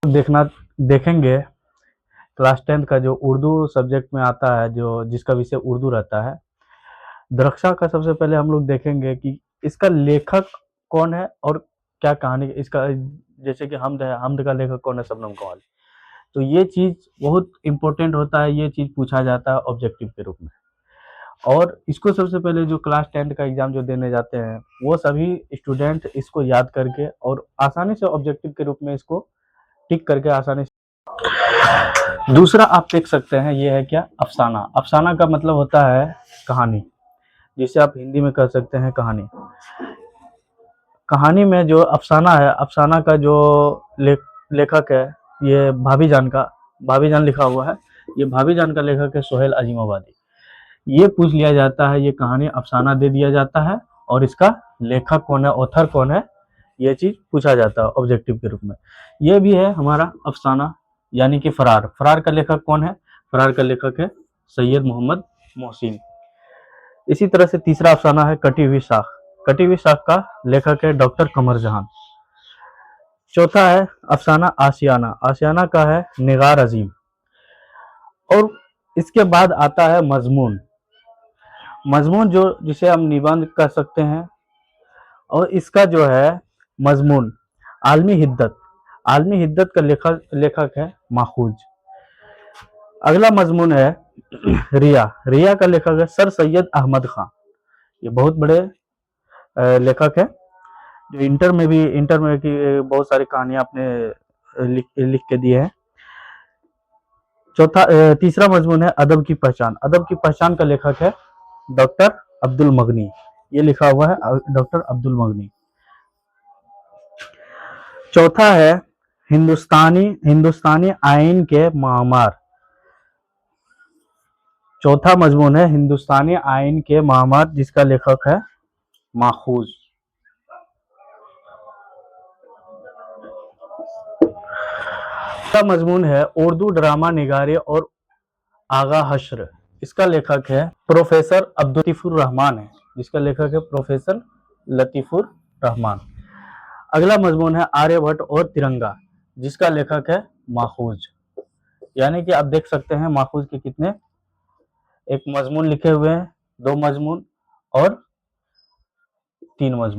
देखना देखेंगे क्लास 10 का जो उर्दू सब्जेक्ट में आता है, जो जिसका विषय उर्दू रहता है, द्रक्षा का सबसे पहले हम लोग देखेंगे कि इसका लेखक कौन है और क्या कहानी इसका। जैसे कि हमद है, हमद का लेखक कौन है? शबनम कौल। तो ये चीज़ बहुत इम्पोर्टेंट होता है, ये चीज़ पूछा जाता है ऑब्जेक्टिव के रूप में। और इसको सबसे पहले जो क्लास 10 का एग्ज़ाम जो देने जाते हैं, वो सभी स्टूडेंट इसको याद करके और आसानी से ऑब्जेक्टिव के रूप में इसको टिक करके आसानी से। दूसरा आप देख सकते हैं, ये है क्या? अफसाना। अफसाना का मतलब होता है कहानी, जिसे आप हिंदी में कह सकते हैं कहानी। कहानी में जो अफसाना है, अफसाना का जो लेखक है, ये भाभी जान लिखा हुआ है। ये भाभी जान का लेखक है सोहेल अजीमाबादी। ये पूछ लिया जाता है, ये कहानी अफसाना दे दिया जाता है और इसका लेखक कौन है, ऑथर कौन है, ये चीज़ पूछा जाता है ऑब्जेक्टिव के रूप में। ये भी है हमारा अफसाना, यानी कि फरार। फरार का लेखक कौन है? फरार का लेखक है सैयद मोहम्मद मोहसिन। इसी तरह से तीसरा अफसाना है कटी हुई शाख। कटी हुई शाख का लेखक है डॉक्टर कमर जहान। चौथा है अफसाना आशियाना। आशियाना का है निगार अजीम। और इसके बाद आता है मजमून। मजमून जो जिसे हम निबंध कह सकते हैं, और इसका जो है मजमून आलमी हिद्दत। आलमी हिद्दत का लेखक है माखूज। अगला मजमून है रिया। रिया का लेखक है सर सैयद अहमद खान। ये बहुत बड़े लेखक है, जो इंटर में की बहुत सारी कहानियां अपने लिख के दिए हैं। तीसरा मजमून है अदब की पहचान। अदब की पहचान का लेखक है डॉक्टर अब्दुल मगनी। ये लिखा हुआ है डॉक्टर अब्दुल मगनी। चौथा है हिंदुस्तानी आइन के मामार। चौथा मजमून है हिंदुस्तानी आइन के मामार, जिसका लेखक है माखूज। मजमून है उर्दू ड्रामा निगारे और आगा हश्र। इसका लेखक है प्रोफेसर अब्दुल लतीफुर रहमान है, जिसका लेखक है प्रोफेसर लतीफुर रहमान। अगला मजमून है आर्यभट्ट और तिरंगा, जिसका लेखक है माखूज। यानी कि आप देख सकते हैं माखूज के कितने एक मजमून लिखे हुए हैं, 2 मजमून और 3 मजमून।